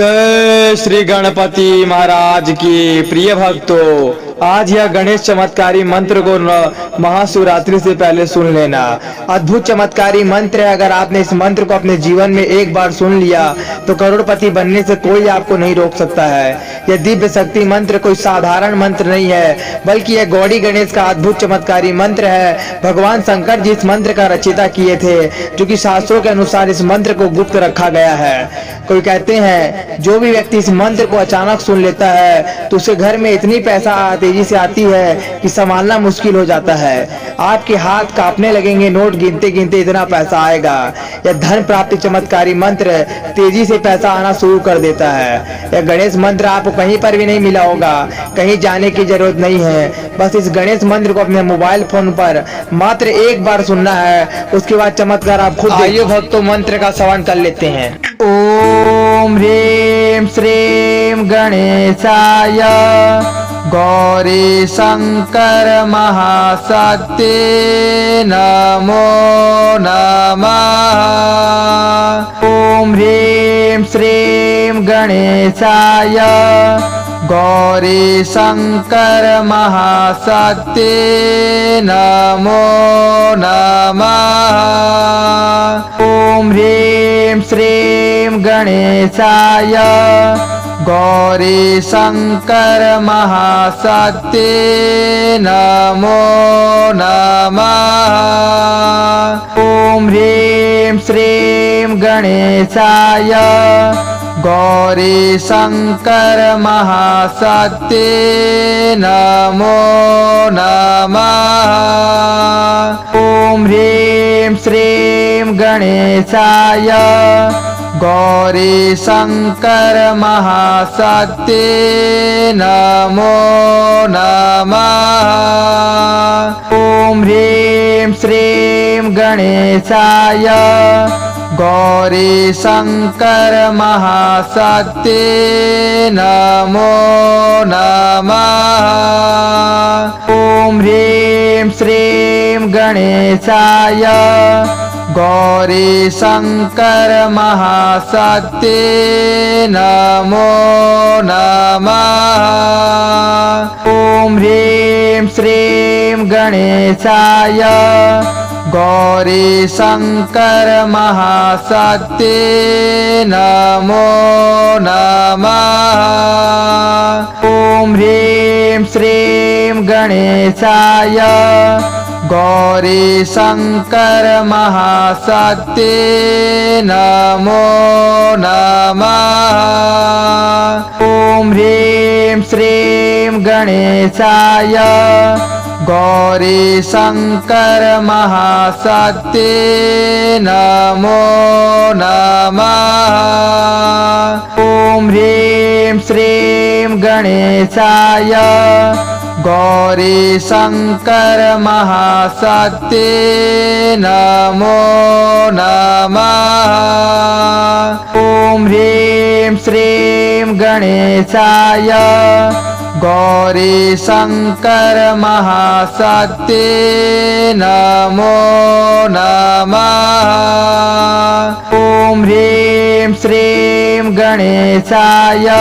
जय श्री गणपति महाराज की। प्रिय भक्तों, आज यह गणेश चमत्कारी मंत्र को महाशिवरात्रि से पहले सुन लेना। अद्भुत चमत्कारी मंत्र है। अगर आपने इस मंत्र को अपने जीवन में एक बार सुन लिया तो करोड़पति बनने से कोई आपको नहीं रोक सकता है। यह दिव्य शक्ति मंत्र कोई साधारण मंत्र नहीं है, बल्कि यह गौड़ी गणेश का अद्भुत चमत्कारी मंत्र है। भगवान शंकर जी इस मंत्र का रचयिता किए थे, जो कि शास्त्रों के अनुसार इस मंत्र को गुप्त रखा गया है। कोई कहते हैं जो भी व्यक्ति इस मंत्र को अचानक सुन लेता है तो उसके घर में इतनी पैसा तेजी से आती है कि संभालना मुश्किल हो जाता है। आपके हाथ कांपने लगेंगे, नोट गिनते गिनते इतना पैसा आएगा। यह धन प्राप्ति चमत्कारी मंत्र तेजी से पैसा आना शुरू कर देता है। यह गणेश मंत्र आपको कहीं पर भी नहीं मिला होगा, कहीं जाने की जरूरत नहीं है। बस इस गणेश मंत्र को अपने मोबाइल फोन पर मात्र एक बार सुनना है, उसके बाद चमत्कार आप खुद। आइए भक्तों, मंत्र का श्रवण कर लेते हैं। ओम ह्रीं श्रीं गणेशाय गौरी शंकर महाशक्ति नमो नमः। ओम ह्रीं श्रीं गणेशाय गौरी शंकर महाशक्ति नमो नमः। ओम ह्रीं श्रीं गणेशाय गौरी शंकर महाशक्ति नमो नमः। ओम ह्रीं श्रीं गणेशाय गौरी शंकर महाशक्ति नमो नमः। ओम ह्रीं श्रीं गणेशाय गौरी शंकर महाशक्ति नमो नमः। ओम ह्रीं श्रीं गणेशाय गौरी शंकर महाशक्ति नमो नमः। ओम ह्रीं श्रीं गणेशाय गौरी शंकर महाशक्ति नमो नमः। ओम ह्रीं श्रीं गणेशाय गौरी शंकर महाशक्ति नमो नमः। ओम ह्रीं श्रीं गणेशाय गौरी शंकर महाशक्ति नमो नमः। ओम ह्रीं श्रीं गणेशाय गौरी शंकर महाशक्ति नमो नमः। ओम ह्रीं श्रीं गणेशाय गौरी शंकर महाशक्ति नमो नमः। ओम ह्रीं श्रीं गणेशाय गौरी शंकर महाशक्ति नमो नमः। ओम ह्रीं श्रीं गणेशाय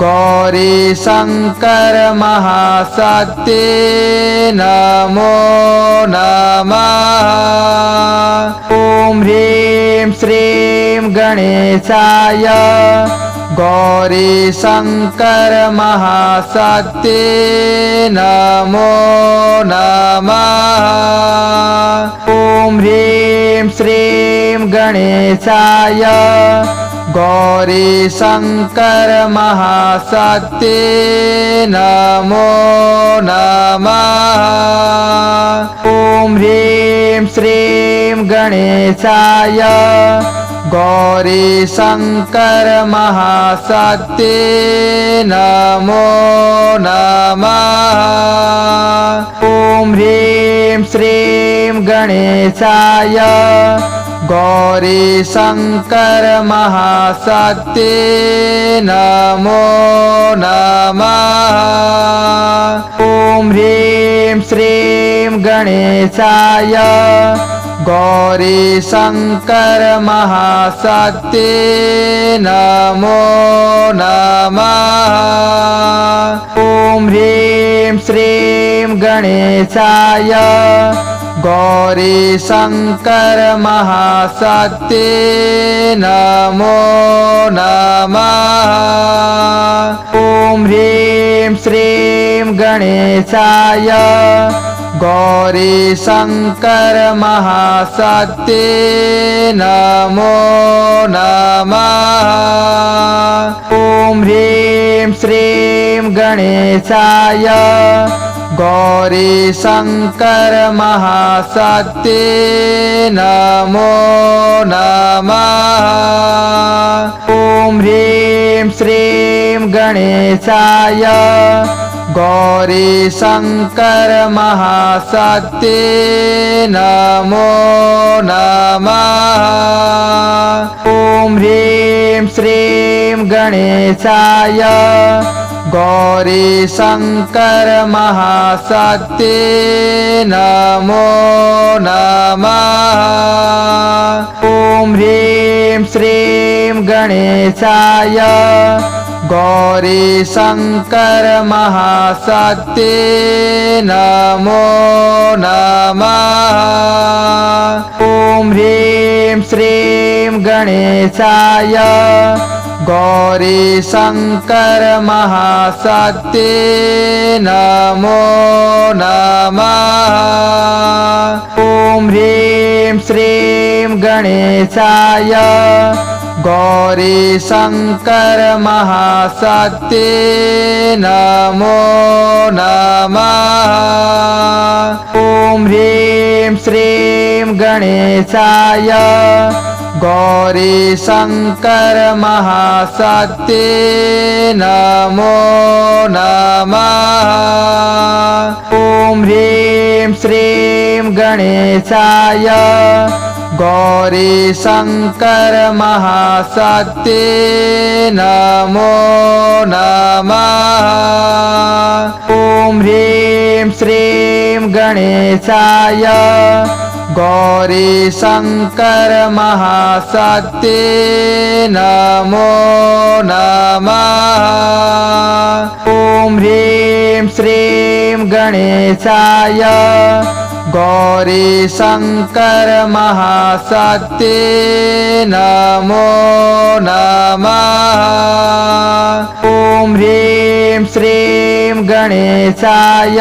गौरी शंकर महाशक्ति नमो नमः। ओम ह्रीं श्रीं गणेशाय गौरी शंकर महाशक्ति नमो नमः। ओम ह्रीं श्रीं गणेशाय गौरी शंकर महाशक्ति नमो नमः। ओम ह्रीं श्रीं गणेशाय गौरी शंकर महाशक्ति नमो नमः। ओम ह्रीं श्रीं गणेशाय गौरी शंकर महाशक्ति नमो नमः। ओम ह्रीं श्रीं गणेशाय गौरी शंकर महाशक्ति नमो नमः। ओम ह्रीं श्रीं गणेशाय गौरी शंकर महाशक्ति नमो नमः। ओम ह्रीं श्रीं गणेशाय गौरी शंकर महाशक्ति नमो नमः। ओम ह्रीं श्रीं गणेशाय गौरी शंकर महाशक्ति नमो नमः। ओम ह्रीं श्रीं गणेशाय गौरी शंकर महाशक्ति नमो नमः। ओम ह्रीं श्रीं गणेशाय गौरी शंकर महाशक्ति नमो नमः। ओम ह्रीं श्रीं गणेशाय गौरी शंकर महाशक्ति नमो नमः। ओम ह्रीं श्रीं गणेशाय गौरी शंकर महाशक्ति नमो नमः। ओम ह्रीं श्रीं गणेशाय गौरी शंकर महाशक्ति नमो नमः। ओम ह्रीं श्रीं गणेशाय गौरी शंकर महाशक्ति नमो नमः। ओम ह्रीं श्रीं गणेशाय गौरी शंकर महाशक्ति नमो नमः। ओम ह्रीं श्रीं गणेशाय गौरी शंकर महाशक्ति नमो नमः। ओम ह्रीं श्रीं गणेशाय गौरी शंकर महाशक्ति नमो नमः। ओम ह्रीं श्रीं गणेशाय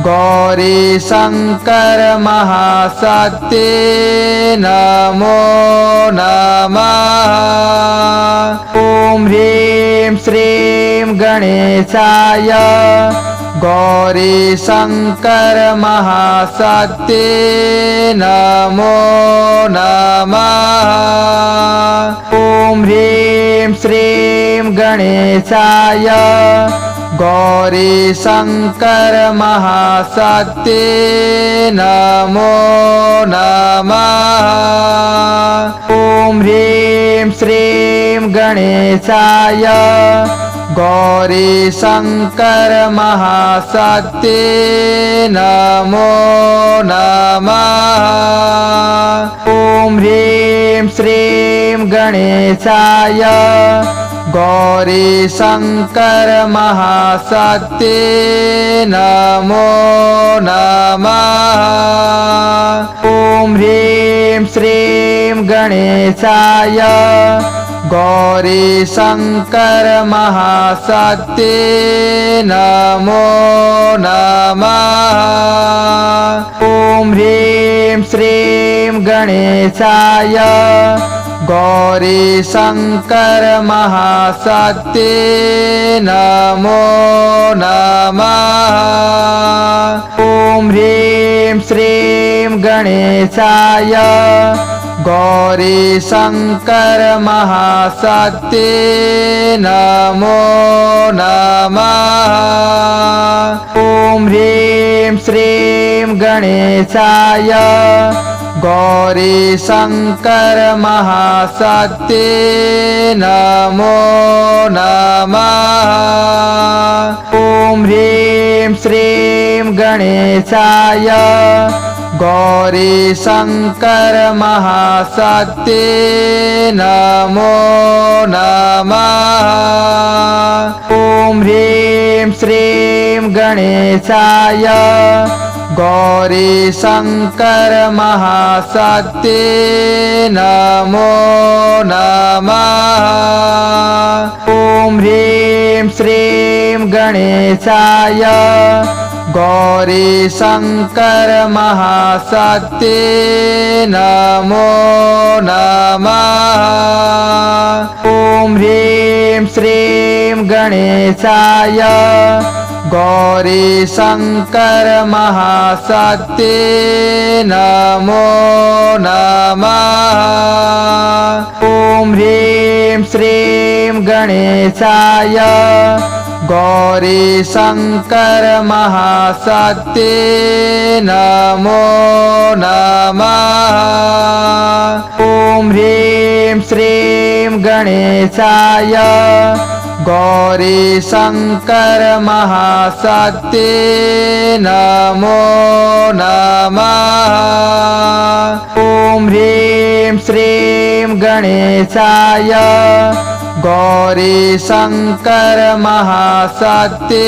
गौरी शंकर महाशक्ति नमो नमः। ओम ह्रीं श्रीं गणेशाय गौरी शंकर महाशक्ति नमो नमः। ओम ह्रीं श्रीं गणेशाय गौरी शंकर महाशक्ति नमो नमः। ओम ह्रीं श्रीं गणेशाय गौरी शंकर महाशक्ति नमो नमः। ओम ह्रीं श्रीं गणेशाय गौरी शंकर महाशक्ति नमो नमः। ओम ह्रीं श्रीं गणेशाय गौरी शंकर महाशक्ति नमो नमः। ओम ह्रीं श्रीं गणेशाय गौरी शंकर महाशक्ति नमो नमः। ओम ह्रीं श्रीं गणेशाय गौरी शंकर महाशक्ति नमो नमः। ओम ह्रीं श्रीं गणेशाय गौरी शंकर महाशक्ति नमो नमः। ओम ह्रीं श्रीं गणेशाय गौरी शंकर महाशक्ति नमो नमः। ओम ह्रीं श्रीं गणेशाय गौरी शंकर महाशक्ति नमो नमः। ओम ह्रीं श्रीं गणेशाय गौरी शंकर महाशक्ति नमो नमः। ओम ह्रीं श्रीं गणेशाय गौरी शंकर महाशक्ति नमो नमः। ओम ह्रीं श्रीं गणेशाय गौरी शंकर महाशक्ति नमो नमः। ओम ह्रीं श्रीं गणेशाय गौरी शंकर महाशक्ति नमो नमः। ओम ह्रीं श्रीं गणेशाय गौरी शंकर महाशक्ति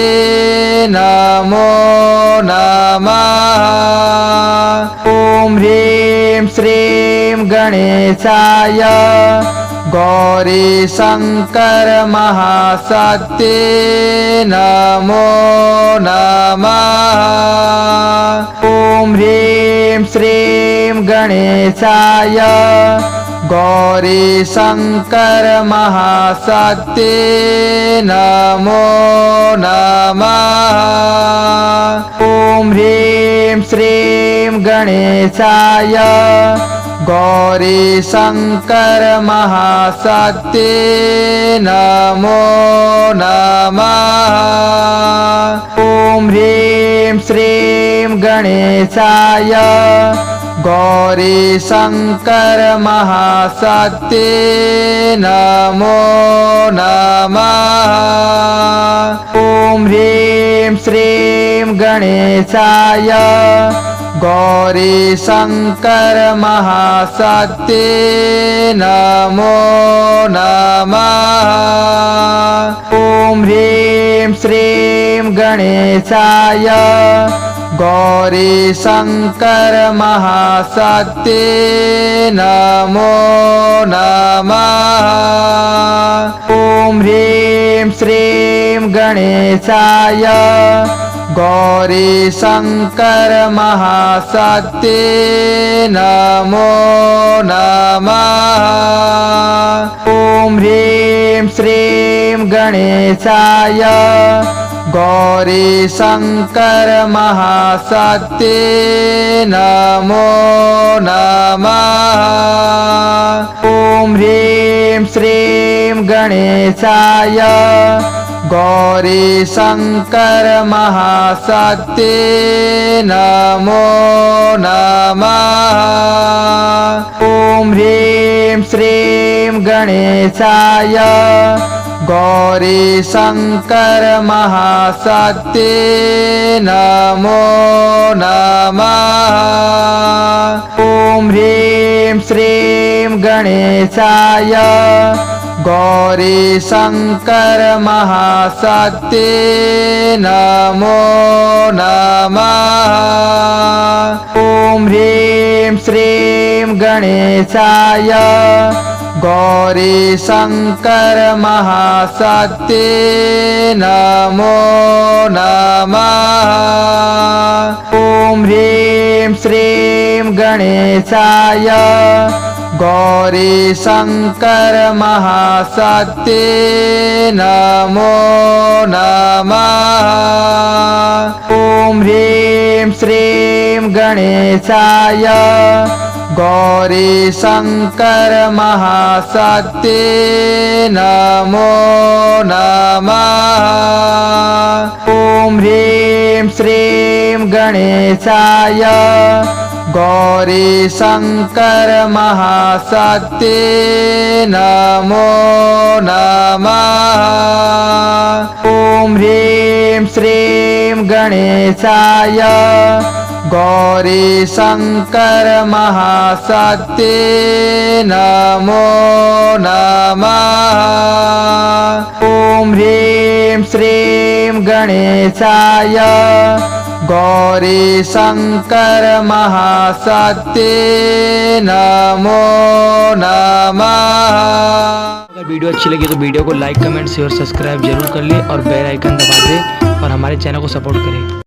नमो नमः। ओम ह्रीं श्रीं गणेशाय गौरी शंकर महाशक्ति नमो नमः। ओम ह्रीं श्रीं गणेशाय गौरी शंकर महाशक्ति नमो नमः। ओम ह्रीं श्रीं गणेशाय गौरी शंकर महाशक्ति नमो नमः। ओम ह्रीं श्रीं गणेशाय गौरी शंकर महाशक्ति नमो नमः। ओम ह्रीं श्रीं गणेशाय गौरी शंकर महाशक्ति नमो नमः। ओम ह्रीं श्रीं गणेशाय गौरी शंकर महाशक्ति नमो नमः। ओम ह्रीं श्रीं गणेशाय गौरी शंकर महाशक्ति नमो नमः। ओम ह्रीं श्रीं गणेशाय गौरी शंकर महाशक्ति नमो नमः। ओम ह्रीं श्रीं गणेशाय गौरी शंकर महाशक्ति नमो नमः। ओम ह्रीं श्रीं गणेशाय गौरी शंकर महाशक्ति नमो नमः। ओम ह्रीं श्रीं गणेशाय गौरी शंकर महाशक्ति नमो नमः। ओम ह्रीं श्रीं गणेशाय गौरी शंकर महाशक्ति नमो नमः। ओम ह्रीं श्रीं गणेशाय गौरी शंकर महाशक्ति नमो नमः। ओम ह्रीं श्रीं गणेशाय गौरी शंकर महाशक्ति नमो नमः। ओम ह्रीं श्रीं गणेशाय गौरी शंकर महाशक्ति नमो नमः। ओम ह्रीं श्रीं गणेशाय गौरी शंकर महाशक्ति नमो नमः। ओम ह्रीं श्रीं गणेशाय गौरी शंकर महाशक्ति नमो नमः। अगर वीडियो अच्छी लगी तो वीडियो को लाइक कमेंट शेयर सब्सक्राइब जरूर कर ले और बेल आइकन दबा दे और हमारे चैनल को सपोर्ट करें।